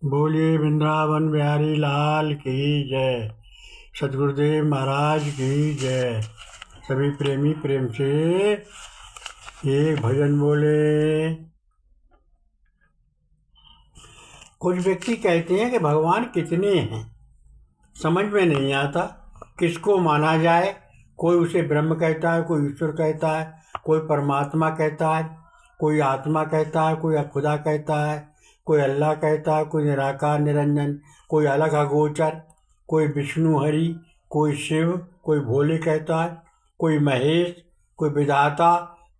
बोलिए वृंदावन बिहारी लाल की जय। सतगुरुदेव महाराज की जय। सभी प्रेमी प्रेम से एक भजन बोले। कुछ व्यक्ति कहते हैं कि भगवान कितने हैं, समझ में नहीं आता किसको माना जाए। कोई उसे ब्रह्म कहता है, कोई ईश्वर कहता है, कोई परमात्मा कहता है, कोई आत्मा कहता है, कोई खुदा कहता है, कोई अल्लाह कहता है, कोई निराकार निरंजन, कोई अलग अगोचर, कोई विष्णु हरि, कोई शिव, कोई भोले कहता है, कोई महेश, कोई विधाता,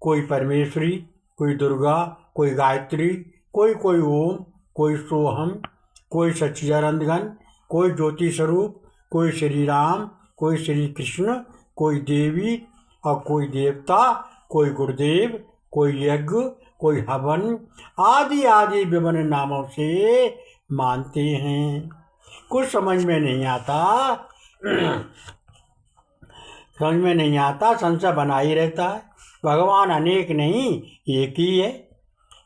कोई परमेश्वरी, कोई दुर्गा, कोई गायत्री, कोई कोई ओम, कोई सोहम, कोई सच्चिदानंद घन, कोई ज्योति स्वरूप, कोई श्री राम, कोई श्री कृष्ण, कोई देवी और कोई देवता, कोई गुरुदेव, कोई यज्ञ, कोई हवन आदि आदि विभिन्न नामों से मानते हैं। कुछ समझ में नहीं आता समझ में नहीं आता, संशय बना ही रहता है। भगवान अनेक नहीं, एक ही है।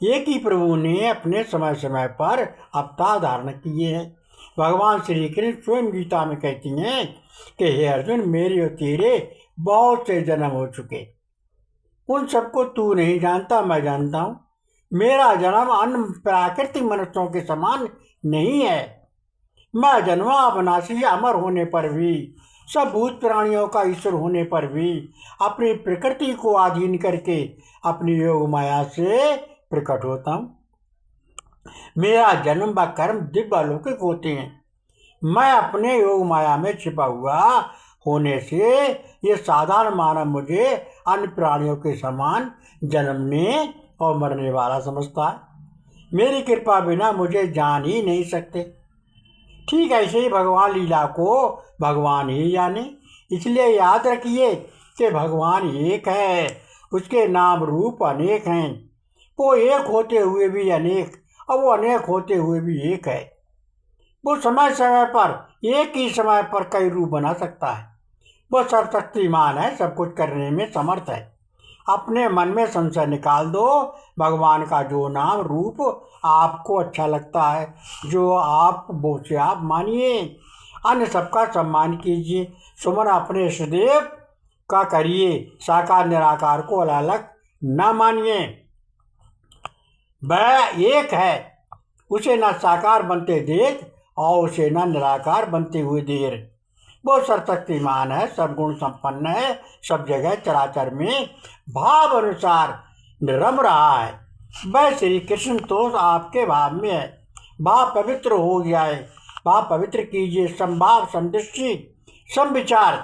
एक ही प्रभु ने अपने समय समय पर अवतार धारण किए हैं। भगवान श्री कृष्ण स्वयं गीता में कहती हैं कि हे अर्जुन, मेरे और तेरे बहुत से जन्म हो चुके, उन सबको तू नहीं जानता, मैं जानता हूँ। मेरा जन्म अन्य प्राकृतिक मनुष्यों के समान नहीं है। मैं जन्मा अविनाशी, अमर होने पर भी, सब भूत प्राणियों का ईश्वर होने पर भी अपनी प्रकृति को अधीन करके अपनी योग माया से प्रकट होता हूँ। मेरा जन्म व कर्म दिव्य अलौकिक होते हैं। मैं अपने योग माया में छिपा हुआ होने से ये साधारण मानव मुझे अन्य प्राणियों के समान जन्मने और मरने वाला समझता है। मेरी कृपा बिना मुझे जान ही नहीं सकते। ठीक ऐसे ही भगवान लीला को भगवान ही जाने। इसलिए याद रखिए कि भगवान एक है, उसके नाम रूप अनेक हैं। वो एक होते हुए भी अनेक और वो अनेक होते हुए भी एक है। वो समय समय पर एक ही समय पर कई रूप बना सकता है। वो सर्वशक्तिमान है, सब कुछ करने में समर्थ है। अपने मन में संशय निकाल दो। भगवान का जो नाम रूप आपको अच्छा लगता है, जो आप वो से आप मानिए, अन्य सबका सम्मान कीजिए। सुमन अपने इष्टदेव का करिए, साकार निराकार को अलग अलग न मानिए। वह एक है, उसे न साकार बनते देख और उसे न निराकार बनते हुए देर। वो सर्वशक्तिमान है, सब गुण संपन्न है, सब जगह चराचर में भाव अनुसार रम रहा है। वह श्री कृष्ण तो आपके भाव में है। भाव पवित्र हो गया है। भाव पवित्र कीजिए, समभाव, समदृष्टि, सम विचार,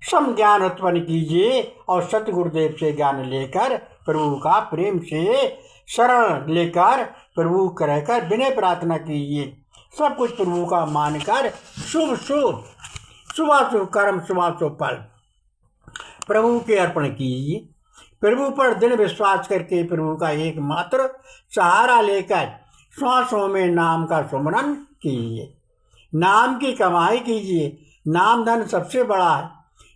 सम ज्ञान उत्पन्न कीजिए और सतगुरुदेव से ज्ञान लेकर प्रभु का प्रेम से शरण लेकर प्रभु रहकर विनय प्रार्थना कीजिए। सब कुछ प्रभु का मानकर शुभ शुभ शुभाशुभ कर्म शुभाशुभ फल प्रभु के अर्पण कीजिए। प्रभु पर दृढ़ विश्वास करके प्रभु का एकमात्र सहारा लेकर श्वासों में नाम का सुमरन कीजिए। नाम की कमाई कीजिए। नाम धन सबसे बड़ा है।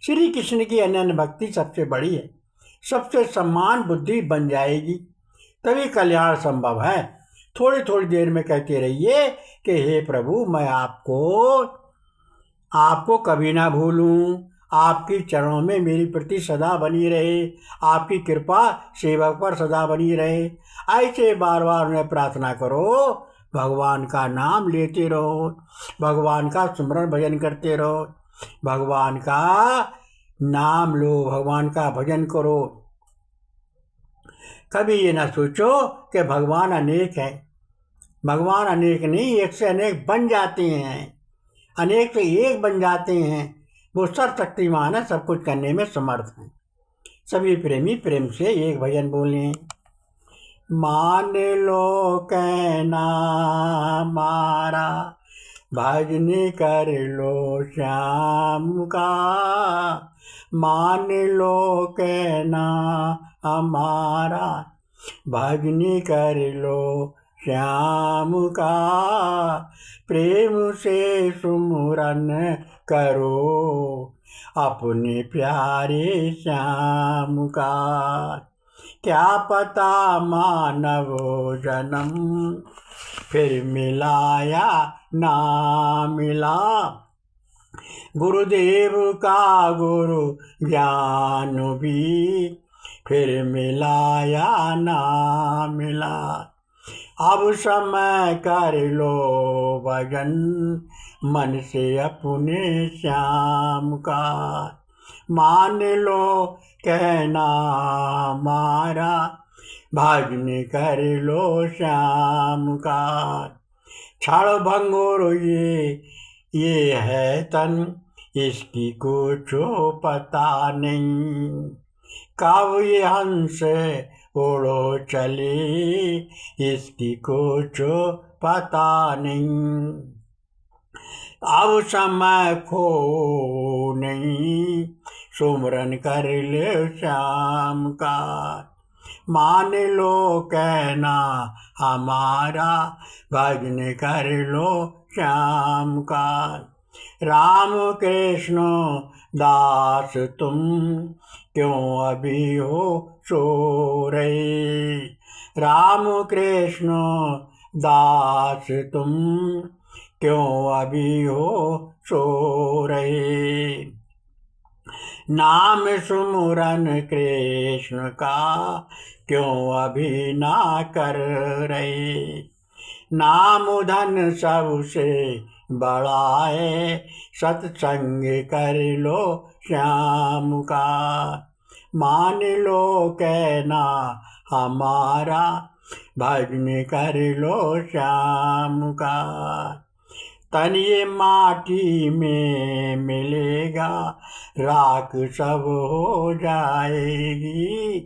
श्री कृष्ण की अनन्य भक्ति सबसे बड़ी है। सबसे सम्मान बुद्धि बन जाएगी, तभी कल्याण संभव है। थोड़ी थोड़ी देर में कहते रहिए कि हे प्रभु, मैं आपको कभी ना भूलूं। आपकी चरणों में मेरी प्रति सदा बनी रहे। आपकी कृपा सेवक पर सदा बनी रहे। ऐसे बार बार उन्हें प्रार्थना करो। भगवान का नाम लेते रहो, भगवान का सुमरन भजन करते रहो। भगवान का नाम लो, भगवान का भजन करो। कभी ये ना सोचो कि भगवान अनेक है। भगवान अनेक नहीं, एक से अनेक बन जाते हैं, अनेक से एक बन जाते हैं। वो सर्वशक्तिमान है, सब कुछ करने में समर्थ है। सभी प्रेमी प्रेम से एक भजन बोलें। मान लो कहना मारा, भजन कर लो श्याम का। मान लो कहना हमारा, भजन कर लो श्याम का। प्रेम से सुमरन करो अपने प्यारे श्याम का। क्या पता मानव जन्म फिर मिला या ना मिला। गुरुदेव का गुरु ज्ञान भी फिर मिला या ना मिला। अब समय कर लो भजन मन से अपने श्याम का। मान लो कहना मारा भजन कर लो श्याम का। क्षण भंगुर ये है तन इसकी कुछ पता नहीं। कब ये हंस उड़ो चले इसकी कुछ पता नहीं। अब समय खो नहीं सुमरन कर ले श्याम का। मान लो कहना हमारा भजन कर लो श्याम का। राम कृष्ण दास तुम क्यों अभी हो सो रहे। राम कृष्ण दास तुम क्यों अभी हो सो रहे। नाम सुमुरन कृष्ण का क्यों अभी ना कर रहे। नाम धन सबसे बड़ा है सत्संग कर लो श्याम का। मान लो कहना हमारा भजन कर लो श्याम का। तन ये माटी में मिलेगा राख सब हो जाएगी।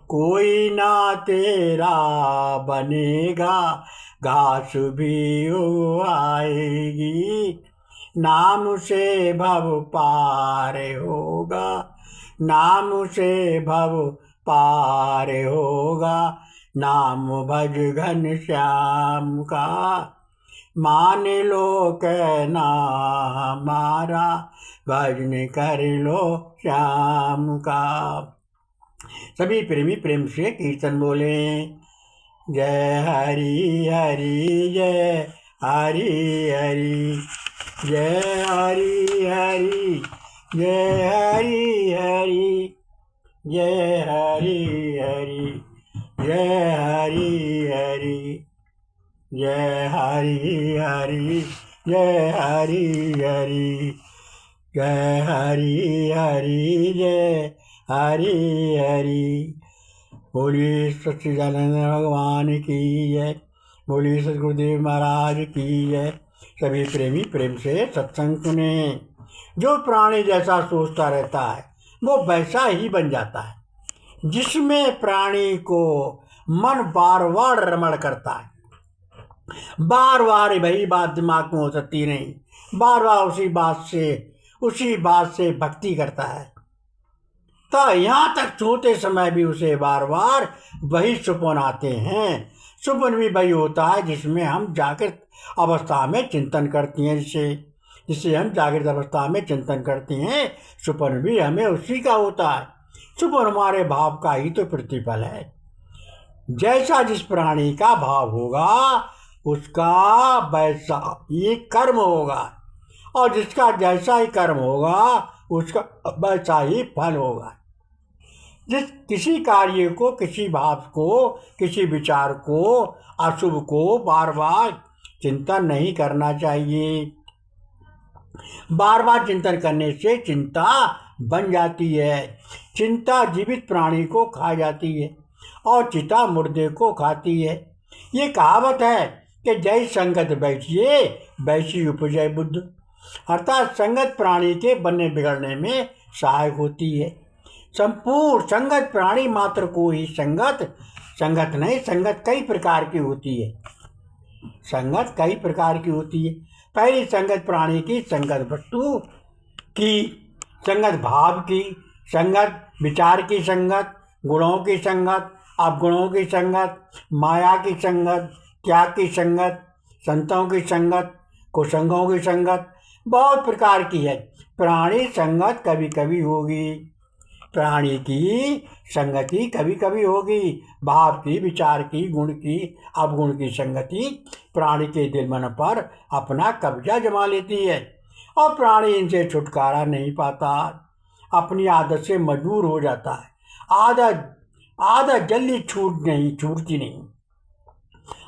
कोई ना तेरा बनेगा घास भी आएगी। नाम से भव पार होगा नाम से भव पार होगा। नाम भज घन श्याम का। मान लो कहना हमारा भजन कर लो श्याम का। सभी प्रेमी प्रेम से कीर्तन बोले। जय हरि हरि जय हरि हरि जय हरि हरि जय हरि हरि जय हरि हरि जय हरि हरि जय हरि हरि जय हरि हरि जय हरि हरि जय हरि हरि। बोलिए सच्चिदानंद भगवान की जय। बोलिए सद्गुरुदेव महाराज की जय। सभी प्रेमी प्रेम से सत्संग सुने। जो प्राणी जैसा सोचता रहता है वो वैसा ही बन जाता है। जिसमें प्राणी को मन बार बार रमण करता है, बार बार वही बात दिमाग में हो सकती नहीं, बार बार उसी बात से भक्ति करता है, तो यहाँ तक सोते समय भी उसे बार बार वही सुपन आते हैं। सुपन भी वही होता है जिसमें हम जागृत अवस्था में चिंतन करती हैं, जिससे हम जागृत अवस्था में चिंतन करते हैं। सुपन भी हमें उसी का होता है। सुपन हमारे भाव का ही तो प्रतिफल है। जैसा जिस प्राणी का भाव होगा उसका वैसा ही कर्म होगा, और जिसका जैसा ही कर्म होगा उसका वैसा ही फल होगा। किसी कार्य को, किसी भाव को, किसी विचार को, अशुभ को बार बार चिंतन नहीं करना चाहिए। बार बार चिंतन करने से चिंता बन जाती है। चिंता जीवित प्राणी को खा जाती है और चिता मुर्दे को खाती है। ये कहावत है कि जय संगत बैठिए वैसी उपजय बुद्ध, अर्थात संगत प्राणी के बनने बिगड़ने में सहायक होती है। संपूर्ण संगत प्राणी मात्र को ही संगत नहीं, संगत कई प्रकार की होती है। संगत कई प्रकार की होती है। पहली संगत प्राणी की, संगत वस्तु की, संगत भाव की, संगत विचार की, संगत गुणों की, संगत अवगुणों की, संगत माया की, संगत त्याग की, संगत संतों की, संगत कुसंगों की, संगत बहुत प्रकार की है। प्राणी संगत कभी कभी होगी, प्राणी की संगति कभी कभी होगी, भाव की, विचार की, गुण की, अवगुण की संगति प्राणी के दिल मन पर अपना कब्जा जमा लेती है और प्राणी इनसे छुटकारा नहीं पाता, अपनी आदत से मजबूर हो जाता है। आदत आदत जल्दी छूटती नहीं।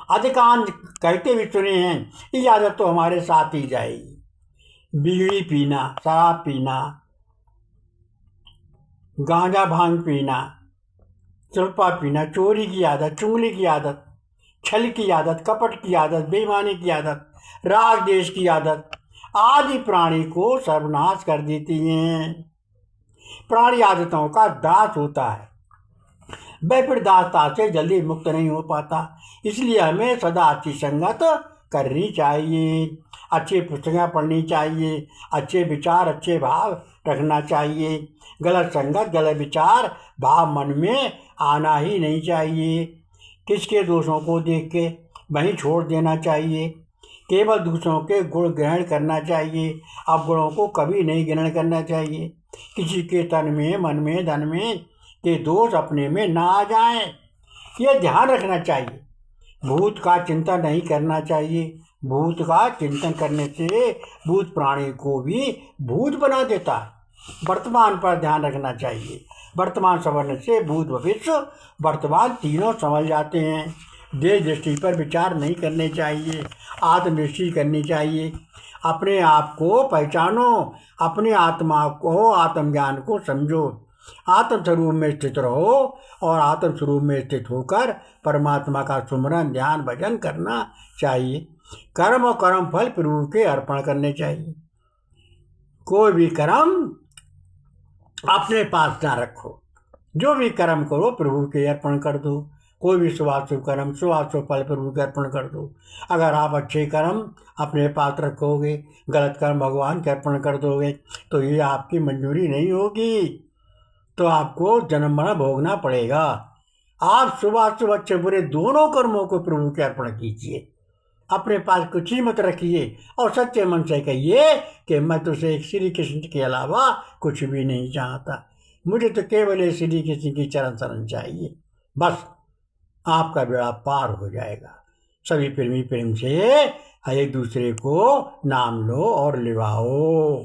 अधिकांश कहते भी सुने हैं, ये आदत तो हमारे साथ ही जाएगी। बीड़ी पीना, शराब पीना, गांजा भांग पीना, सुरपा पीना, चोरी की आदत, चुगली की आदत, छल की आदत, कपट की आदत, बेईमानी की आदत, राग देश की आदत आदि प्राणी को सर्वनाश कर देती हैं। प्राणी आदतों का दास होता है, वह फिर दासता से जल्दी मुक्त नहीं हो पाता। इसलिए हमें सदा अच्छी संगत करनी चाहिए, अच्छी पुस्तकें पढ़नी चाहिए, अच्छे विचार अच्छे भाव रखना चाहिए। गलत संगत गलत विचार भाव मन में आना ही नहीं चाहिए। किसके दोषों को देख के वहीं छोड़ देना चाहिए। केवल दूसरों के गुण ग्रहण करना चाहिए, अवगुणों को कभी नहीं ग्रहण करना चाहिए। किसी के तन में, मन में, धन में के दोष अपने में ना आ जाएं, ये ध्यान रखना चाहिए। भूत का चिंतन नहीं करना चाहिए। भूत का चिंतन करने से भूत प्राणी को भी भूत बना देता है। वर्तमान पर ध्यान रखना चाहिए। वर्तमान संवरने से भूत भविष्य वर्तमान तीनों संभल जाते हैं। देश दृष्टि पर विचार नहीं करने चाहिए, आत्मदृष्टि करनी चाहिए। अपने आप को पहचानो, अपने आत्मा को, आत्मज्ञान को समझो, आत्म स्वरूप में स्थित रहो और आत्म स्वरूप में स्थित होकर परमात्मा का सुमरन ध्यान भजन करना चाहिए। कर्म और कर्म फल प्रभु के अर्पण करने चाहिए। कोई भी कर्म अपने पास ना रखो, जो भी कर्म करो प्रभु के अर्पण कर दो। कोई भी शुभाशुभ कर्म, शुभाशुभ फल प्रभु के अर्पण कर दो। अगर आप अच्छे कर्म अपने पास रखोगे, गलत कर्म भगवान के अर्पण कर दोगे तो ये आपकी मंजूरी नहीं होगी, तो आपको जन्म मरण भोगना पड़ेगा। आप शुभाशुभ अच्छे बुरे दोनों कर्मों को प्रभु के अर्पण कीजिए। अपने पास कुछ ही मत रखिए और सच्चे मन से कहिए कि मैं तुझसे एक श्री कृष्ण के अलावा कुछ भी नहीं चाहता, मुझे तो केवल एक श्री कृष्ण की चरण शरण चाहिए। बस आपका बेड़ा पार हो जाएगा। सभी प्रेमी प्रेम से एक दूसरे को नाम लो और लिवाओ।